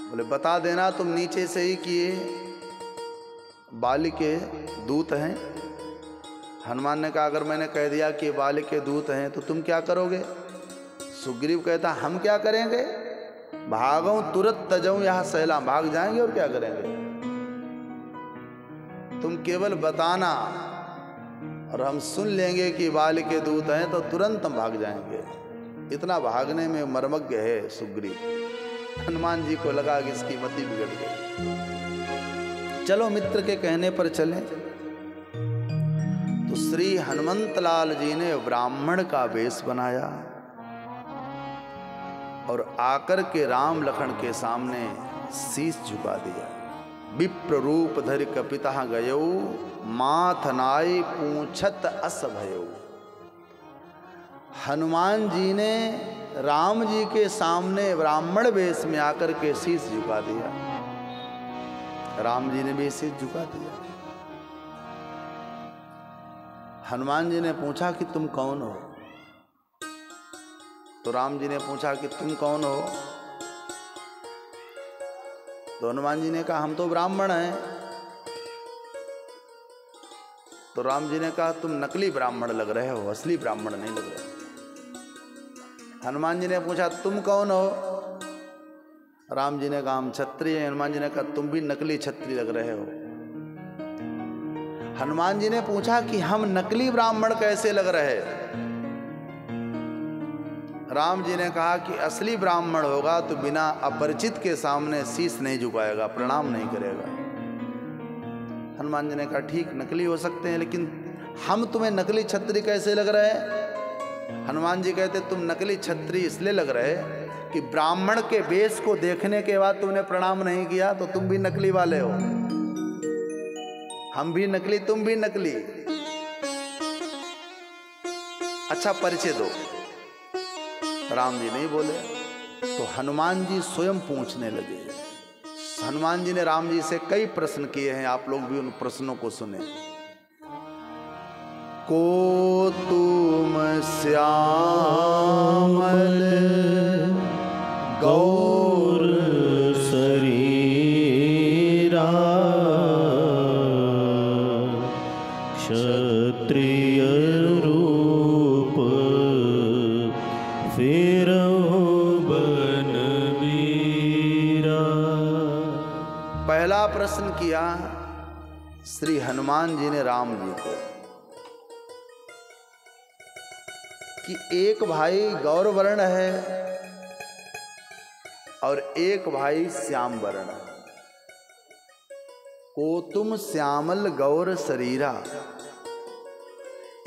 बोले बता देना तुम नीचे से ही किए बाली के दूत हैं। हनुमान ने कहा अगर मैंने कह दिया कि बाली के दूत हैं तो तुम क्या करोगे? सुग्रीव कहता हम क्या करेंगे, भागो तुरंत तजऊं यहाँ सैला, भाग जाएंगे और क्या करेंगे। तुम केवल बताना और हम सुन लेंगे कि बाली के दूत हैं तो तुरंत हम भाग जाएंगे। इतना भागने में मर्मज्ञ है सुग्रीव। हनुमान जी को लगा कि इसकी मति बिगड़ गई, चलो मित्र के कहने पर चलें। तो श्री हनुमंत लाल जी ने ब्राह्मण का वेश बनाया और आकर के राम लखन के सामने शीश झुका दिया। विप्र रूप धर कपिता गयो, माथ नाई पूछत अस भयो। हनुमान जी ने राम जी के सामने ब्राह्मण वेश में आकर के शीश झुका दिया। राम जी ने भी शीश झुका दिया। हनुमान जी ने पूछा कि तुम कौन हो? तो राम जी ने पूछा कि तुम कौन हो? तो हनुमान जी ने कहा हम तो ब्राह्मण हैं। तो राम जी ने कहा तुम नकली ब्राह्मण लग रहे हो, असली ब्राह्मण नहीं लग रहे। हनुमान जी ने पूछा तुम कौन हो? राम जी ने कहा हम क्षत्रिय हैं। हनुमान जी ने कहा तुम भी नकली क्षत्रिय लग रहे हो। हनुमान जी ने पूछा कि हम नकली ब्राह्मण कैसे लग रहे? राम जी ने कहा कि असली ब्राह्मण होगा तो बिना अपरिचित के सामने शीश नहीं झुकाएगा, प्रणाम नहीं करेगा। हनुमान जी ने कहा ठीक नकली हो सकते हैं, लेकिन हम तुम्हें नकली क्षत्रिय कैसे लग रहे हैं? हनुमान जी कहते तुम नकली क्षत्रिय इसलिए लग रहे कि ब्राह्मण के वेश को देखने के बाद तुमने प्रणाम नहीं किया, तो तुम भी नकली वाले हो। हम भी नकली, तुम भी नकली। अच्छा परिचय दो। राम जी नहीं बोले तो हनुमान जी स्वयं पूछने लगे। हनुमान जी ने राम जी से कई प्रश्न किए हैं, आप लोग भी उन प्रश्नों को सुने। को तुम श्यामल गौर शरीरा, क्षत्रिय रूप फेरहु बनवीरा। पहला प्रश्न किया श्री हनुमान जी ने राम जी को कि एक भाई गौर वर्ण है और एक भाई श्याम वर्ण है। को तुम श्यामल गौर शरीरा,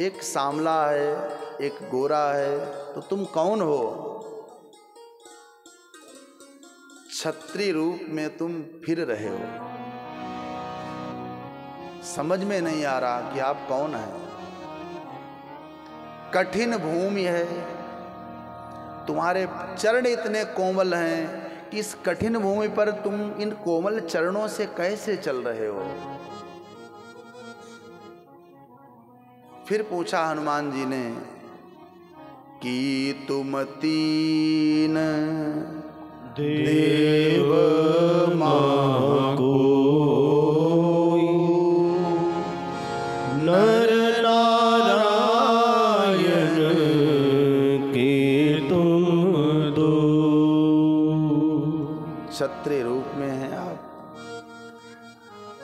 एक सांवला है एक गोरा है, तो तुम कौन हो? क्षत्रिय रूप में तुम फिर रहे हो। समझ में नहीं आ रहा कि आप कौन हैं। कठिन भूमि है, तुम्हारे चरण इतने कोमल हैं कि इस कठिन भूमि पर तुम इन कोमल चरणों से कैसे चल रहे हो? फिर पूछा हनुमान जी ने कि तुम तीन देव को नर क्षत्रिय रूप में हैं आप।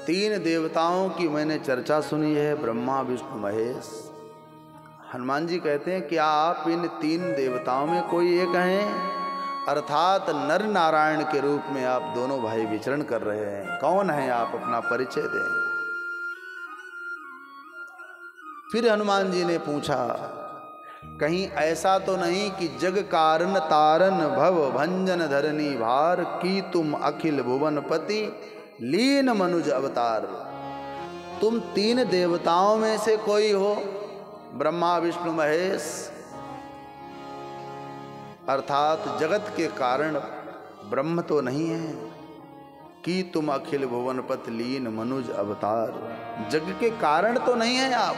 तीन देवताओं की मैंने चर्चा सुनी है, ब्रह्मा विष्णु महेश। हनुमान जी कहते हैं क्या आप इन तीन देवताओं में कोई एक हैं? अर्थात नर नारायण के रूप में आप दोनों भाई विचरण कर रहे हैं। कौन हैं आप? अपना परिचय दें। फिर हनुमान जी ने पूछा कहीं ऐसा तो नहीं कि जग कारण तारन भव भंजन धरनी भार, की तुम अखिल भुवन पति लीन मनुज अवतार। तुम तीन देवताओं में से कोई हो, ब्रह्मा विष्णु महेश, अर्थात जगत के कारण ब्रह्म तो नहीं है। कि तुम अखिल भुवन पति लीन मनुज अवतार, जग के कारण तो नहीं है आप।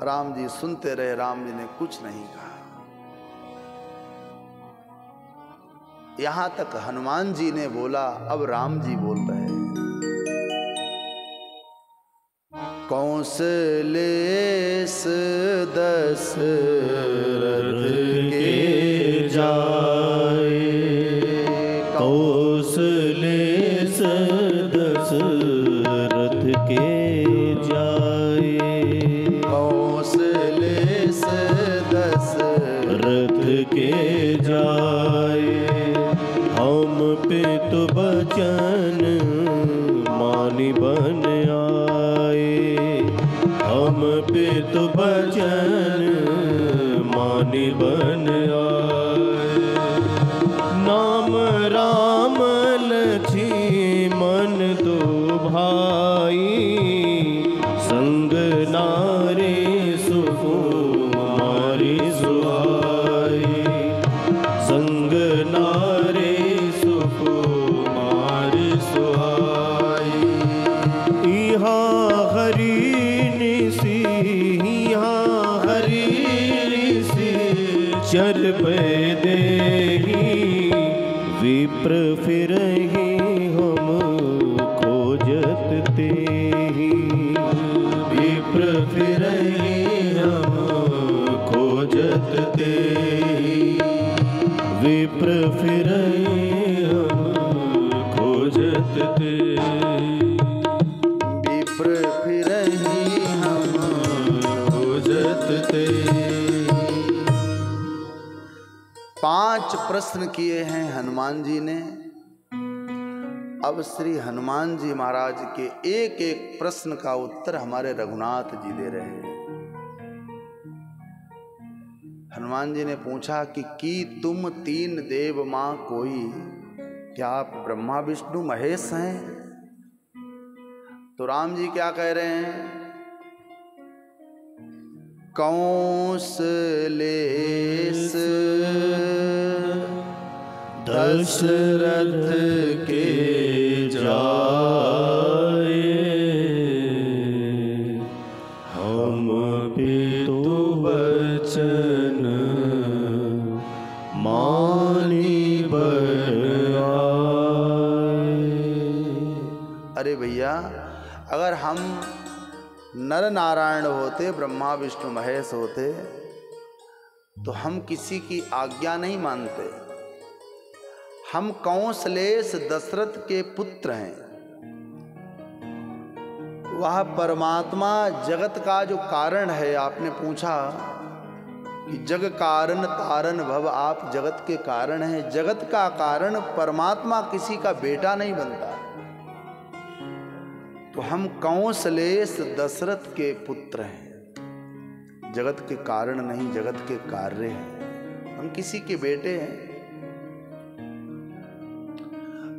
राम जी सुनते रहे, राम जी ने कुछ नहीं कहा। यहां तक हनुमान जी ने बोला, अब राम जी बोल रहे हैं। कौशलेस दशरथ के जाए, कौशलेस दशरथ के जाए, कौशलेस दशरथ के जाए। हम पितु बचन मानि बन आए, हम पितु बचन मानि बन आए। नाम राम लक्ष्मण दो भाई, संग नारे सुकुमारी सुहाई, संग नारे सुकुमारी सुहाई। यहाँ हरि निसी, यहाँ हरि निसी चर पे देही, विप्र फिरहि हम खोजत तेहि, विप्र फिरहि हम खोजत तेहि, विप्र फिरहि हम खोजत तेहि, विप्र फिरहि हम खोजत तेहि। 5 प्रश्न किए हैं हनुमान जी ने। अब श्री हनुमान जी महाराज के एक एक प्रश्न का उत्तर हमारे रघुनाथ जी दे रहे हैं। हनुमान जी ने पूछा कि तुम 3 देव मां कोई, क्या आप ब्रह्मा विष्णु महेश हैं? तो राम जी क्या कह रहे हैं? कौशलेस दशरथ के जाए, हम पितु बचन मानि बन आए। अरे भैया, अगर हम नर नारायण होते, ब्रह्मा विष्णु महेश होते, तो हम किसी की आज्ञा नहीं मानते। हम कौशलेस दशरथ के पुत्र हैं। वह परमात्मा जगत का जो कारण है, आपने पूछा कि जग कारण तारण भव, आप जगत के कारण हैं। जगत का कारण परमात्मा किसी का बेटा नहीं बनता। तो हम कौशलेस दशरथ के पुत्र हैं, जगत के कारण नहीं, जगत के कार्य हैं। हम किसी के बेटे हैं।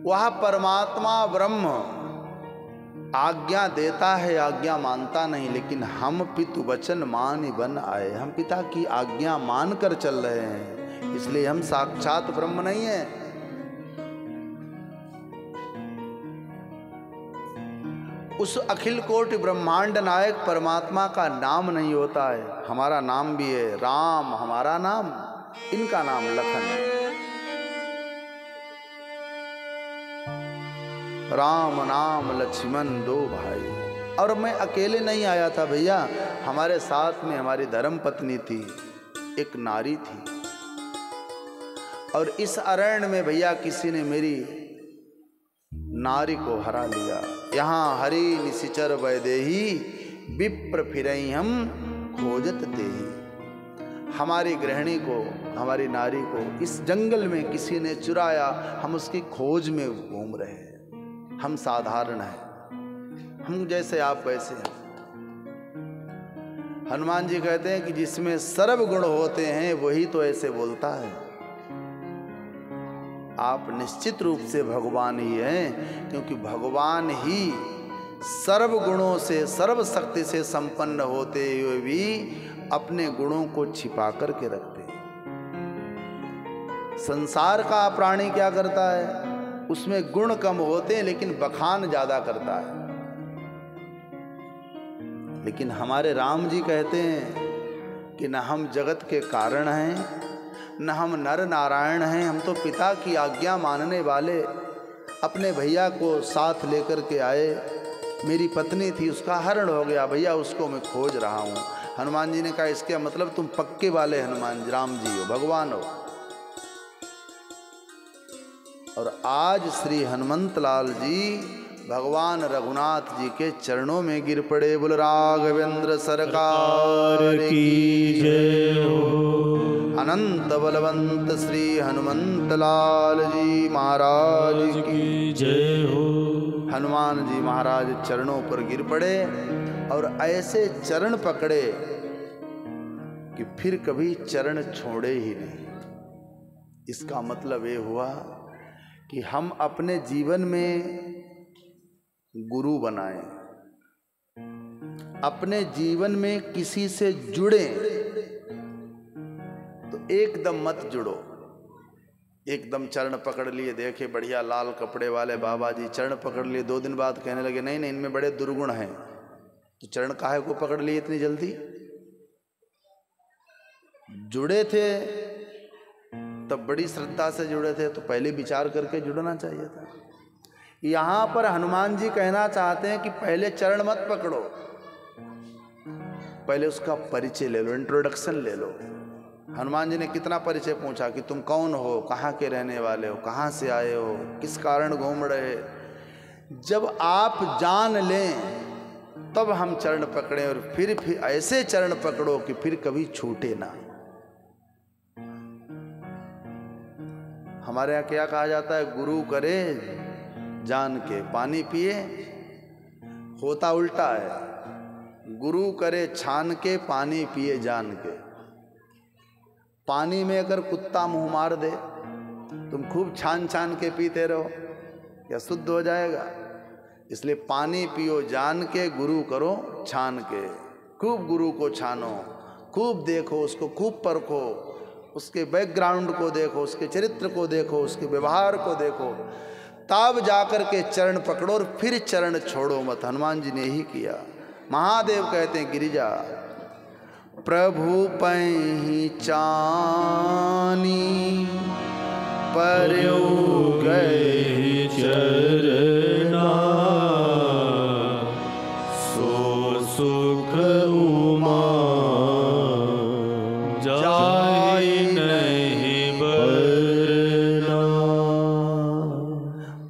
वह परमात्मा ब्रह्म आज्ञा देता है, आज्ञा मानता नहीं, लेकिन हम पितु वचन मान बन आए। हम पिता की आज्ञा मानकर चल रहे हैं, इसलिए हम साक्षात ब्रह्म नहीं है। उस अखिल कोटि ब्रह्मांड नायक परमात्मा का नाम नहीं होता है। हमारा नाम भी है राम, हमारा नाम, इनका नाम लखन है। राम नाम लक्ष्मण 2 भाई। और मैं अकेले नहीं आया था भैया, हमारे साथ में हमारी धर्म पत्नी थी, एक नारी थी। और इस अरण्य में भैया किसी ने मेरी नारी को हरा लिया। यहाँ हरि निशिचर वैदेही, विप्र फिरहि हम खोजत तेहि। हमारी गृहिणी को, हमारी नारी को इस जंगल में किसी ने चुराया, हम उसकी खोज में घूम रहे हैं। हम साधारण हैं, हम जैसे आप वैसे हैं। हनुमान जी कहते हैं कि जिसमें सर्व गुण होते हैं वही तो ऐसे बोलता है। आप निश्चित रूप से भगवान ही हैं, क्योंकि भगवान ही सर्व गुणों से, सर्व शक्ति से संपन्न होते हुए भी अपने गुणों को छिपा करके रखते हैं। संसार का प्राणी क्या करता है, उसमें गुण कम होते हैं लेकिन बखान ज्यादा करता है। लेकिन हमारे राम जी कहते हैं कि न हम जगत के कारण हैं, न हम नर नारायण हैं, हम तो पिता की आज्ञा मानने वाले। अपने भैया को साथ लेकर के आए, मेरी पत्नी थी उसका हरण हो गया भैया, उसको मैं खोज रहा हूँ। हनुमान जी ने कहा इसके मतलब तुम पक्के वाले हनुमान राम जी हो, भगवान हो। और आज श्री हनुमंत लाल जी भगवान रघुनाथ जी के चरणों में गिर पड़े। बोल राघवेंद्र सरकार की जय हो। अनंत बलवंत श्री हनुमंत लाल जी महाराज की जय हो। हनुमान जी महाराज चरणों पर गिर पड़े और ऐसे चरण पकड़े कि फिर कभी चरण छोड़े ही नहीं। इसका मतलब ये हुआ कि हम अपने जीवन में गुरु बनाएं, अपने जीवन में किसी से जुड़े तो एकदम मत जुड़ो। एकदम चरण पकड़ लिए, देखे बढ़िया लाल कपड़े वाले बाबा जी, चरण पकड़ लिए, 2 दिन बाद कहने लगे नहीं नहीं इनमें बड़े दुर्गुण हैं, तो चरण काहे को पकड़ लिए इतनी जल्दी? जुड़े थे तब बड़ी श्रद्धा से जुड़े थे, तो पहले विचार करके जुड़ना चाहिए था। यहां पर हनुमान जी कहना चाहते हैं कि पहले चरण मत पकड़ो, पहले उसका परिचय ले लो, इंट्रोडक्शन ले लो। हनुमान जी ने कितना परिचय पूछा कि तुम कौन हो, कहाँ के रहने वाले हो, कहाँ से आए हो, किस कारण घूम रहे। जब आप जान लें तब हम चरण पकड़ें, और फिर ऐसे चरण पकड़ो कि फिर कभी छूटे ना। हमारे यहाँ क्या कहा जाता है, गुरु करे जान के पानी पिए, होता उल्टा है। गुरु करे छान के पानी पिए जान के। पानी में अगर कुत्ता मुंह मार दे, तुम खूब छान छान के पीते रहो, क्या शुद्ध हो जाएगा? इसलिए पानी पियो जान के, गुरु करो छान के। खूब गुरु को छानो, खूब देखो उसको, खूब परखो, उसके बैकग्राउंड को देखो, उसके चरित्र को देखो, उसके व्यवहार को देखो, तब जाकर के चरण पकड़ो और फिर चरण छोड़ो मत। हनुमान जी ने ही किया। महादेव कहते हैं गिरिजा प्रभु पहिचानी पर्यो गए चरना, सो सुख उमा जाय नहीं बरना।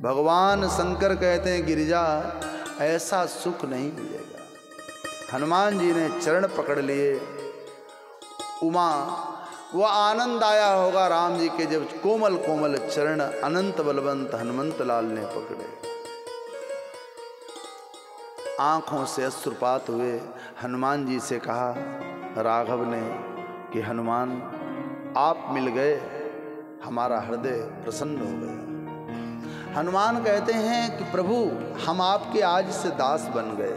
भगवान शंकर कहते हैं गिरिजा ऐसा सुख नहीं मिलेगा। हनुमान जी ने चरण पकड़ लिए, उमा वो आनंद आया होगा राम जी के जब कोमल कोमल चरण अनंत बलवंत हनुमंत लाल ने पकड़े। आंखों से अश्रुपात हुए। हनुमान जी से कहा राघव ने कि हनुमान आप मिल गए, हमारा हृदय प्रसन्न हो गया। हनुमान कहते हैं कि प्रभु हम आपके आज से दास बन गए।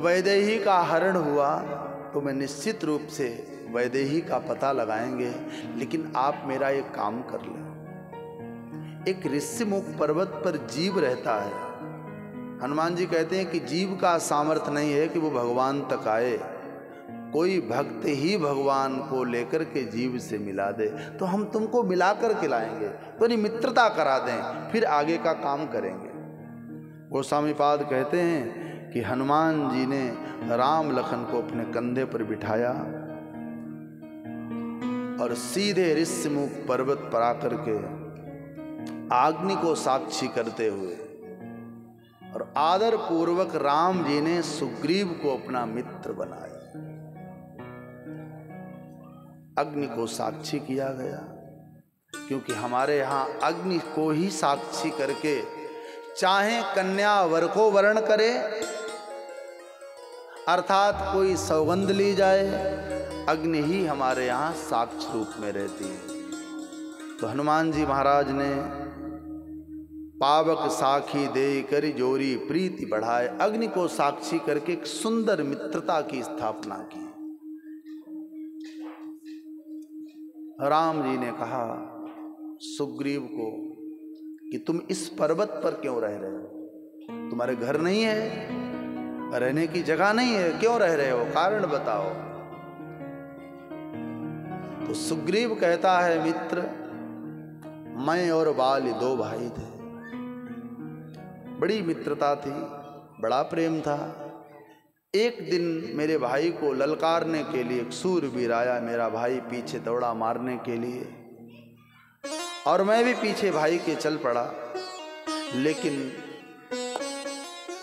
वैदेही का हरण हुआ तो मैं निश्चित रूप से वैदेही का पता लगाएंगे, लेकिन आप मेरा एक काम कर लें। एक ऋषिमुख पर्वत पर जीव रहता है। हनुमान जी कहते हैं कि जीव का सामर्थ्य नहीं है कि वो भगवान तक आए, कोई भक्त ही भगवान को लेकर के जीव से मिला दे, तो हम तुमको मिला कर के लाएंगे, तो नहीं मित्रता करा दें, फिर आगे का काम करेंगे। गोस्वामी पाद कहते हैं कि हनुमान जी ने राम लखन को अपने कंधे पर बिठाया और सीधे ऋषिमुख पर्वत पर आकर के अग्नि को साक्षी करते हुए और आदर पूर्वक राम जी ने सुग्रीव को अपना मित्र बनाया। अग्नि को साक्षी किया गया, क्योंकि हमारे यहाँ अग्नि को ही साक्षी करके चाहे कन्या वर को वरण करे, अर्थात कोई सौगंध ली जाए, अग्नि ही हमारे यहाँ साक्ष्य रूप में रहती है। तो हनुमान जी महाराज ने पावक साखी दे कर जोरी प्रीति बढ़ाए, अग्नि को साक्षी करके एक सुंदर मित्रता की स्थापना की। राम जी ने कहा सुग्रीव को कि तुम इस पर्वत पर क्यों रह रहे हो? तुम्हारे घर नहीं है, रहने की जगह नहीं है, क्यों रह रहे हो? कारण बताओ। तो सुग्रीव कहता है, मित्र मैं और बाली 2 भाई थे, बड़ी मित्रता थी, बड़ा प्रेम था। एक दिन मेरे भाई को ललकारने के लिए एक सूरवीर आया, मेरा भाई पीछे दौड़ा मारने के लिए और मैं भी पीछे भाई के चल पड़ा, लेकिन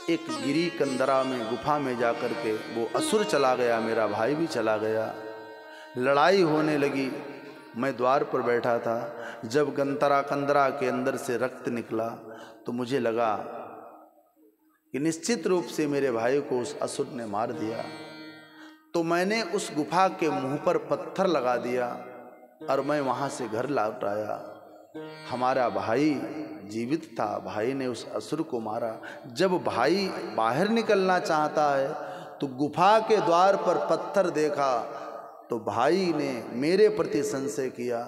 एक गिरी कंदरा में गुफा में जाकर के वो असुर चला गया, मेरा भाई भी चला गया। लड़ाई होने लगी, मैं द्वार पर बैठा था। जब कंदरा के अंदर से रक्त निकला तो मुझे लगा कि निश्चित रूप से मेरे भाई को उस असुर ने मार दिया। तो मैंने उस गुफा के मुंह पर पत्थर लगा दिया और मैं वहां से घर लौट आया। हमारा भाई जीवित था, भाई ने उस असुर को मारा। जब भाई बाहर निकलना चाहता है तो गुफा के द्वार पर पत्थर देखा तो भाई ने मेरे प्रति संशय किया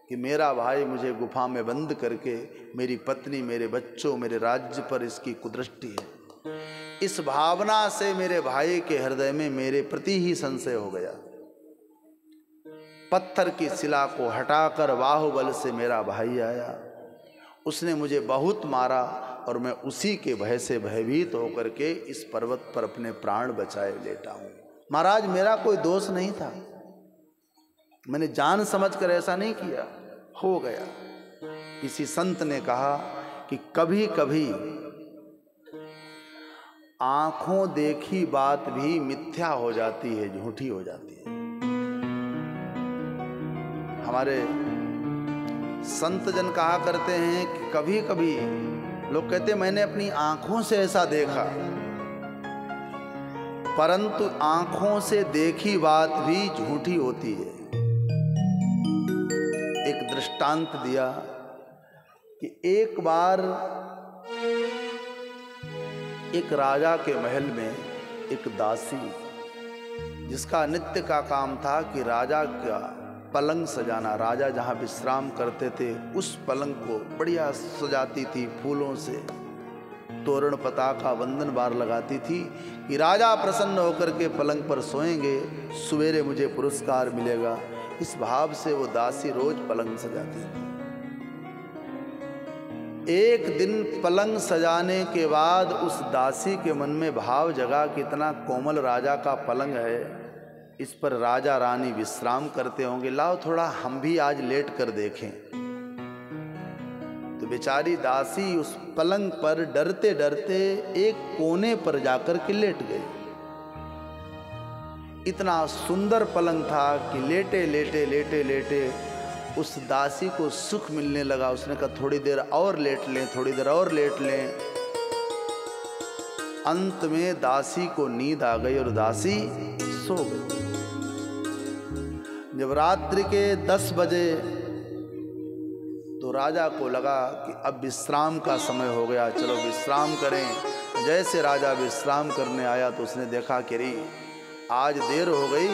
कि मेरा भाई मुझे गुफा में बंद करके मेरी पत्नी, मेरे बच्चों, मेरे राज्य पर इसकी कुदृष्टि है। इस भावना से मेरे भाई के हृदय में मेरे प्रति ही संशय हो गया। पत्थर की शिला को हटाकर बाहुबल से मेरा भाई आया, उसने मुझे बहुत मारा और मैं उसी के भय से भयभीत होकर के इस पर्वत पर अपने प्राण बचाए लेटा हूँ। महाराज मेरा कोई दोष नहीं था, मैंने जान समझकर ऐसा नहीं किया, हो गया। किसी संत ने कहा कि कभी कभी आंखों देखी बात भी मिथ्या हो जाती है, झूठी हो जाती है। हमारे संत जन कहा करते हैं कि कभी कभी लोग कहते हैं मैंने अपनी आंखों से ऐसा देखा, परंतु आंखों से देखी बात भी झूठी होती है। एक दृष्टांत दिया कि एक बार एक राजा के महल में एक दासी, जिसका नित्य का काम था कि राजा का पलंग सजाना, राजा जहाँ विश्राम करते थे उस पलंग को बढ़िया सजाती थी, फूलों से तोरण पताका वंदन बार लगाती थी कि राजा प्रसन्न होकर के पलंग पर सोएंगे, सवेरे मुझे पुरस्कार मिलेगा। इस भाव से वो दासी रोज पलंग सजाती थी। एक दिन पलंग सजाने के बाद उस दासी के मन में भाव जगा कि इतना कोमल राजा का पलंग है, इस पर राजा रानी विश्राम करते होंगे, लाओ थोड़ा हम भी आज लेट कर देखें। तो बेचारी दासी उस पलंग पर डरते डरते एक कोने पर जाकर के लेट गई। इतना सुंदर पलंग था कि लेटे लेटे लेटे लेटे उस दासी को सुख मिलने लगा। उसने कहा थोड़ी देर और लेट लें, थोड़ी देर और लेट लें। अंत में दासी को नींद आ गई और दासी सो गई। जब रात्रि के 10 बजे तो राजा को लगा कि अब विश्राम का समय हो गया, चलो विश्राम करें। जैसे राजा विश्राम करने आया तो उसने देखा कि रे आज देर हो गई,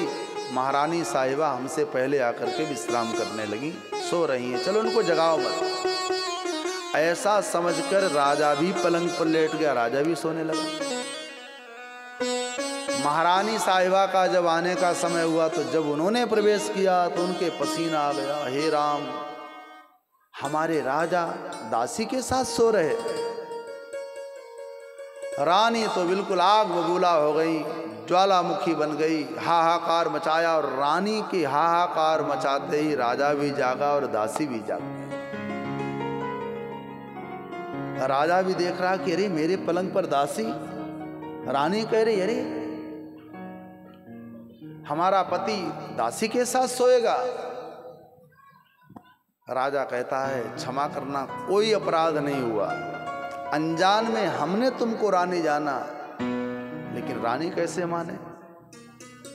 महारानी साहिबा हमसे पहले आकर के विश्राम करने लगी, सो रही हैं, चलो उनको जगाओ मत। ऐसा समझकर राजा भी पलंग पर लेट गया, राजा भी सोने लगा। महारानी साहिबा का जब आने का समय हुआ तो जब उन्होंने प्रवेश किया तो उनके पसीना आ गया। हे राम, हमारे राजा दासी के साथ सो रहे। रानी तो बिल्कुल आग बबूला हो गई, ज्वालामुखी बन गई, हाहाकार मचाया। और रानी के हाहाकार मचाते ही राजा भी जागा और दासी भी जाग गई। राजा भी देख रहा कि अरे मेरे पलंग पर दासी। रानी कह रही अरे हमारा पति दासी के साथ सोएगा। राजा कहता है क्षमा करना, कोई अपराध नहीं हुआ, अनजान में हमने तुमको रानी जाना, लेकिन रानी कैसे माने,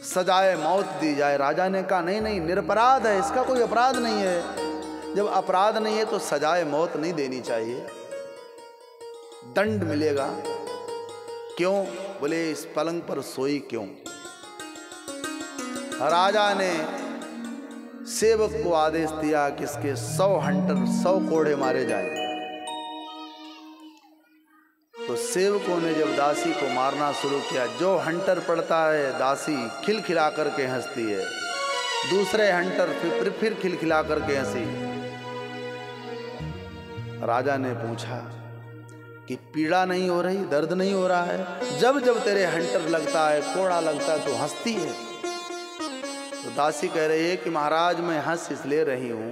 सजाए मौत दी जाए। राजा ने कहा नहीं नहीं, निरपराध है, इसका कोई अपराध नहीं है। जब अपराध नहीं है तो सजाए मौत नहीं देनी चाहिए, दंड मिलेगा। क्यों? बोले इस पलंग पर सोई क्यों। राजा ने सेवक को आदेश दिया कि इसके 100 हंटर 100 कोड़े मारे जाएं। तो सेवकों ने जब दासी को मारना शुरू किया, जो हंटर पड़ता है दासी खिलखिला करके हंसती है। दूसरे हंटर फिर खिलखिला करके हंसी। राजा ने पूछा कि पीड़ा नहीं हो रही, दर्द नहीं हो रहा है? जब जब तेरे हंटर लगता है, कोड़ा लगता है तो हंसती है। तो दासी कह रही है कि महाराज मैं हंस इसलिए रही हूं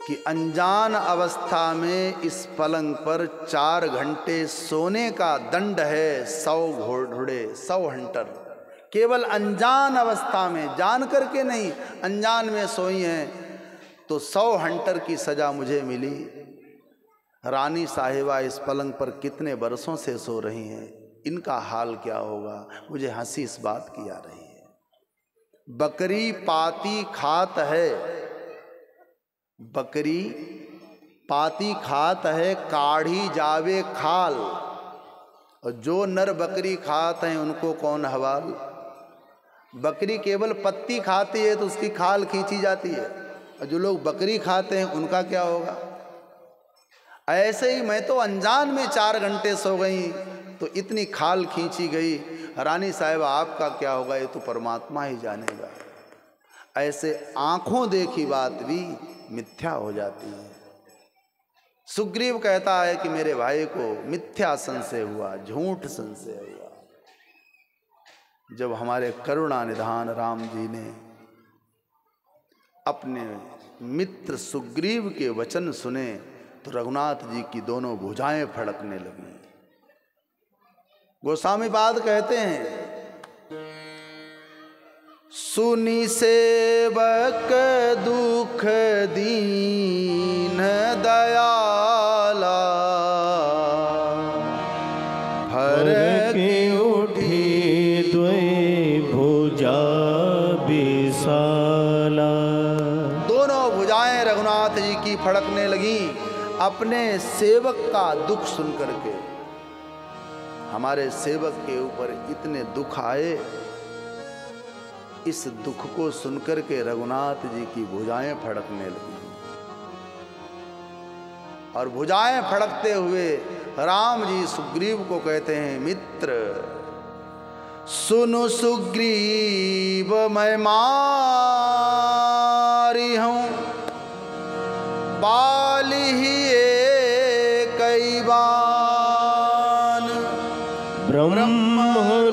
कि अनजान अवस्था में इस पलंग पर 4 घंटे सोने का दंड है 100 घोड़े 100 हंटर। केवल अनजान अवस्था में, जान करके नहीं, अनजान में सोई हैं तो 100 हंटर की सजा मुझे मिली। रानी साहिबा इस पलंग पर कितने बरसों से सो रही हैं, इनका हाल क्या होगा? मुझे हंसी इस बात की आ रही है। बकरी पाती खात है, बकरी पाती खात है, काढ़ी जावे खाल। और जो नर बकरी खात हैं उनको कौन हवाल? बकरी केवल पत्ती खाती है तो उसकी खाल खींची जाती है, और जो लोग बकरी खाते हैं उनका क्या होगा? ऐसे ही मैं तो अनजान में 4 घंटे सो गई तो इतनी खाल खींची गई। रानी साहिबा आपका क्या होगा ये तो परमात्मा ही जानेगा। ऐसे आंखों देखी बात भी मिथ्या हो जाती है। सुग्रीव कहता है कि मेरे भाई को मिथ्या संशय हुआ, झूठ संशय हुआ। जब हमारे करुणा निधान राम जी ने अपने मित्र सुग्रीव के वचन सुने तो रघुनाथ जी की दोनों भुजाएं फड़कने लगी। गोस्वामी पाद कहते हैं, सुनी सेवक दुख दीन दयाला, फरक उठी द्वै भुजा विशाला। दोनों भुजाएं रघुनाथ जी की फड़कने लगी अपने सेवक का दुख सुन करके। हमारे सेवक के ऊपर इतने दुख आए, इस दुख को सुनकर के रघुनाथ जी की भुजाएं फड़कने लगी। और भुजाएं फड़कते हुए राम जी सुग्रीव को कहते हैं, मित्र सुनो सुग्रीव मैं मारी हूं, बाली ही कई बान। ब्रह्म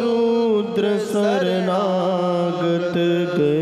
रुद्र शरणागत गए,